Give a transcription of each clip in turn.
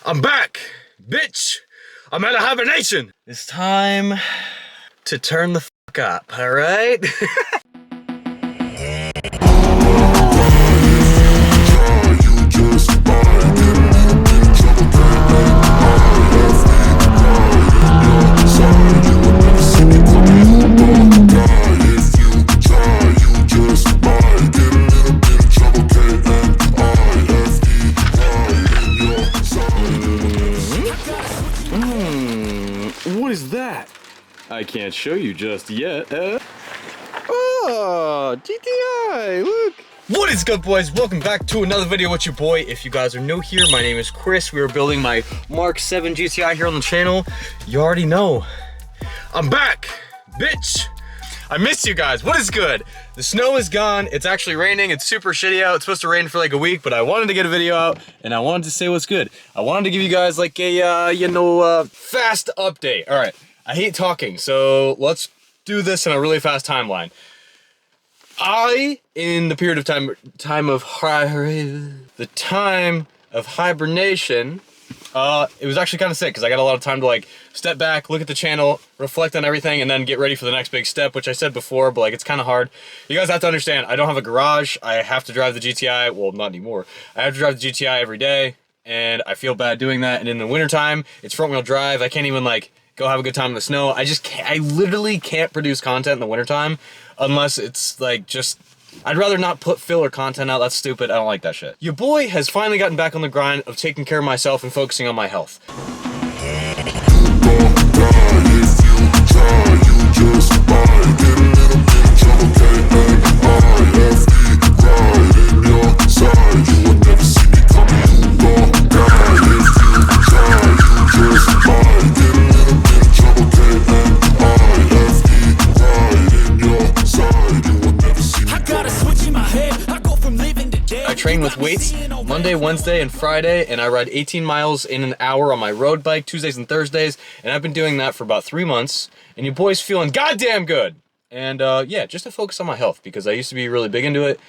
I'm back, bitch. I'm at a hibernation. It's time to turn the fuck up, all right? What is that? I can't show you just yet. Oh, GTI, look. What is good, boys? Welcome back to another video with your boy. If you guys are new here, my name is Chris. We are building my Mark 7 GTI here on the channel. You already know. I'm back, bitch. I missed you guys. What is good? The snow is gone. It's actually raining. It's super shitty out. It's supposed to rain for like a week, but I wanted to get a video out and I wanted to say what's good. I wanted to give you guys like a, fast update. All right. I hate talking, so let's do this in a really fast timeline. In the period of time of hibernation, it was actually kind of sick because I got a lot of time to like step back, look at the channel, reflect on everything, and then get ready for the next big step, which I said before, but like it's kind of hard. You guys have to understand, I don't have a garage. I have to drive the GTI. Well, not anymore. I have to drive the GTI every day, and I feel bad doing that. And in the wintertime, it's front wheel drive. I can't even like go have a good time in the snow. I literally can't produce content in the wintertime unless it's like just, I'd rather not put filler content out. That's stupid. I don't like that shit. Your boy has finally gotten back on the grind of taking care of myself and focusing on my health. I train with weights Monday, Wednesday, and Friday, and I ride 18 miles in an hour on my road bike Tuesdays and Thursdays, and I've been doing that for about 3 months, and your boy's feeling goddamn good. And yeah, just to focus on my health, because I used to be really big into it,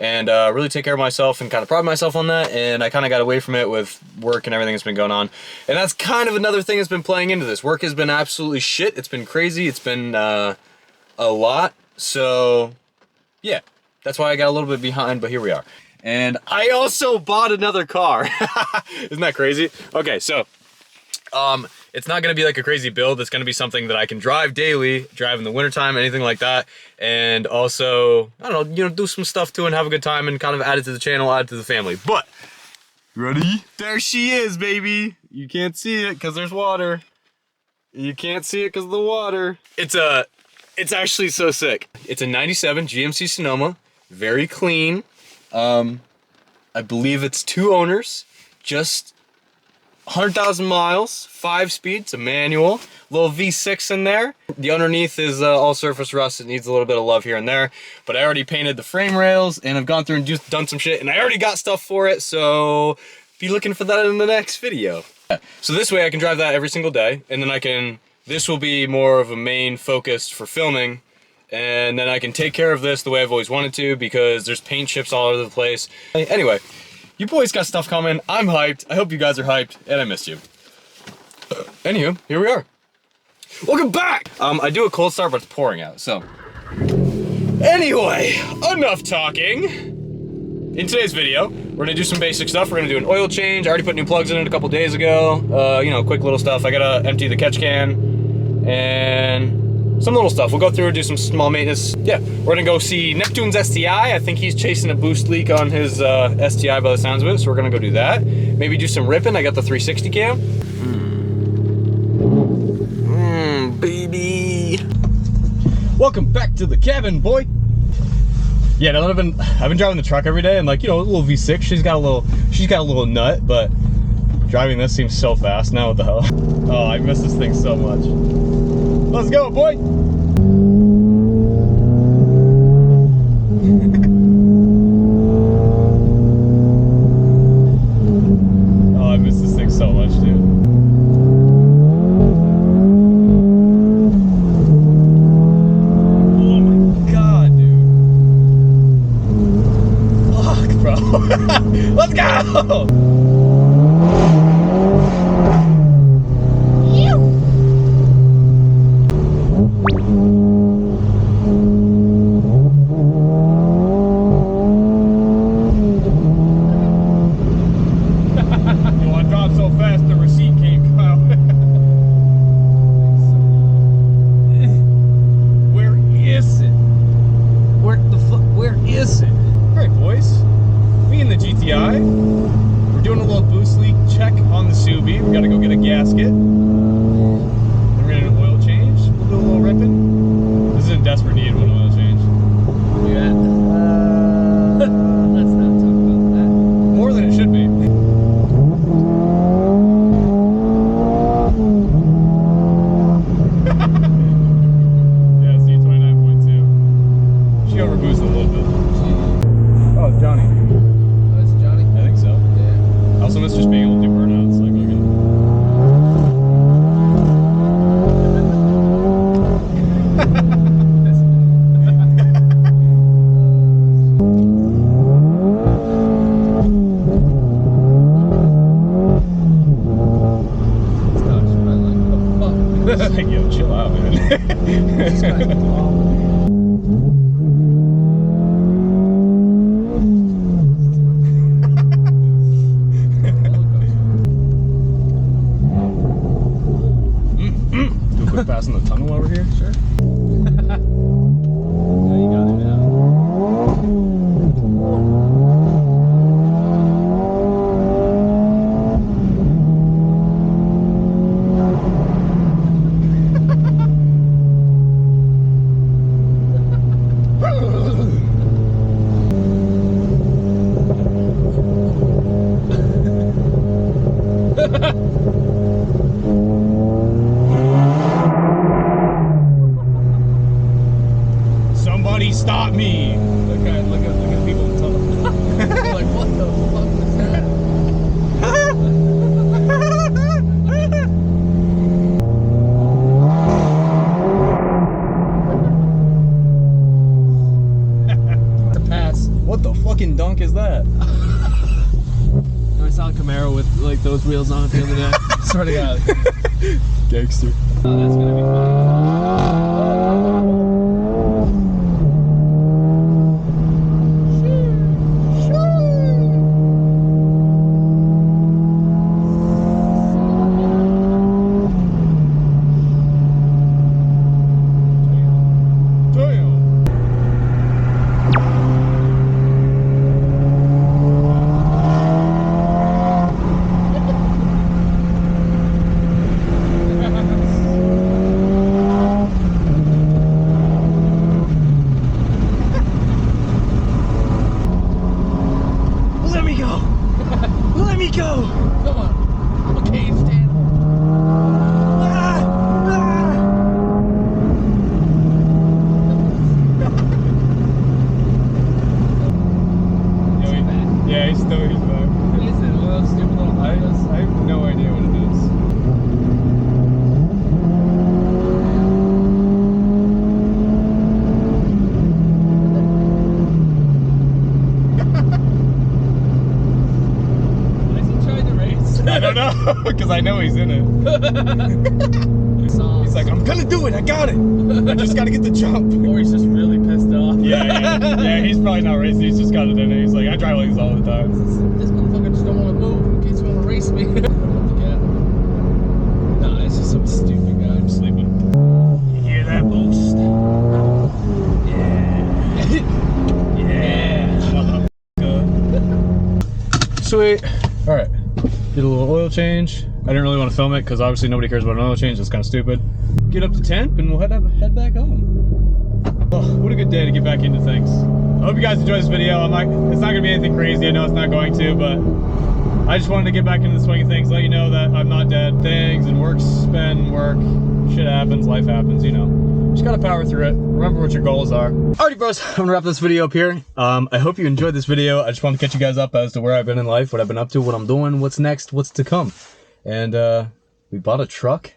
and really take care of myself and kind of pride myself on that, and I kind of got away from it with work and everything that's been going on. And that's kind of another thing that's been playing into this. Work has been absolutely shit. It's been crazy. It's been a lot. So yeah, that's why I got a little bit behind, but here we are. And I also bought another car. Isn't that crazy? Okay, so it's not gonna be like a crazy build. It's gonna be something that I can drive daily, drive in the wintertime, anything like that. And also, I don't know, do some stuff too and have a good time and kind of add it to the channel, add it to the family. But, ready? There she is, baby. You can't see it because there's water. You can't see it because of the water. It's actually so sick. It's a 97 GMC Sonoma, very clean. I believe it's 2 owners, just 100,000 miles, 5 speeds, a manual, little V6 in there. The underneath is all surface rust. It needs a little bit of love here and there, but I already painted the frame rails and I've gone through and just done some shit and I already got stuff for it, so be looking for that in the next video. So this way I can drive that every single day, and then this will be more of a main focus for filming. And then I can take care of this the way I've always wanted to, because there's paint chips all over the place. Anyway, you boys got stuff coming. I'm hyped. I hope you guys are hyped, and I missed you. Anywho, here we are. Welcome back! I do a cold start, but it's pouring out, so. Anyway, enough talking. In today's video, we're gonna do some basic stuff. We're gonna do an oil change. I already put new plugs in it a couple days ago. You know, quick little stuff. I gotta empty the catch can, and some little stuff. We'll go through and do some small maintenance. Yeah, we're gonna go see Neptune's STI. I think he's chasing a boost leak on his STI by the sounds of it, so we're gonna go do that. Maybe do some ripping. I got the 360 cam. Baby. Welcome back to the cabin, boy. Yeah, now that I've been driving the truck every day, and like, you know, a little V6. She's got a little nut, but driving this seems so fast now. What the hell? Oh, I miss this thing so much. Let's go, boy! Oh, I miss this thing so much, dude. Oh my god, dude. Fuck, bro. Let's go! fast the receipt came out. Where is it? Where is it? Alright boys, me and the GTI, we're doing a little boost leak check on the Subi. We gotta go get a gasket. Then we're gonna do an oil change. We'll do a little ripping. This is in desperate need of an oil change. Yeah. Let's not talk about that. More than it should be. Yeah, see, 29.2. She overboosted a little bit. Oh, Johnny. Oh, it's Johnny? I think so. Yeah. I also miss just being able to do burnouts. Like, it's like, yo, chill out, man. Do a quick pass in the tunnel over here? Sure. Yeah, you got it now. Somebody stop me! Look at people in the tunnel. They're like, what the fuck was that? The pass. What the fucking dunk is that? I saw a Camaro with like those wheels on it the other day. Swear to God. Gangster. Oh, that's gonna be funny. Let me go! Come on. I'm a caged in. Yeah, he's still he's back. What is it? One of those stupid little I have no idea what it is. Why is he trying to race? I don't know, because I know he's in it. He's like, I'm gonna do it, I got it. I just gotta get the jump. Or he's just really pissed off. Yeah, he's probably not racing, he's just got it in it. He's like, I drive like this all the time. This motherfucker just don't want to move in case you want to race me. Nah, it's just some stupid guy. I'm sleeping. You hear that boost? Yeah. Yeah. Sweet. Alright. Did a little oil change. I didn't really want to film it because obviously nobody cares about an oil change. It's kind of stupid. Get up to temp and we'll head back home. Oh, what a good day to get back into things. I hope you guys enjoyed this video. It's not going to be anything crazy. I know it's not going to, but I just wanted to get back into the swing of things, let you know that I'm not dead. Things and work's been work. Shit happens, life happens, you know. Just gotta power through it. Remember what your goals are. Alrighty bros, I'm gonna wrap this video up here. I hope you enjoyed this video. I just wanted to catch you guys up as to where I've been in life, what I've been up to, what I'm doing, what's next, what's to come. And we bought a truck.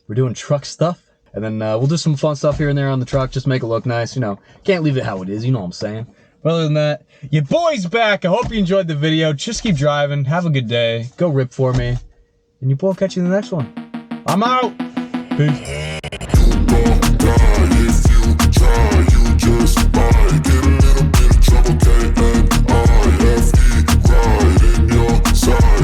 We're doing truck stuff. And then we'll do some fun stuff here and there on the truck, just make it look nice, you know. Can't leave it how it is, you know what I'm saying. But other than that, your boy's back. I hope you enjoyed the video. Just keep driving, have a good day, go rip for me. And your boy will catch you in the next one. I'm out. Peace.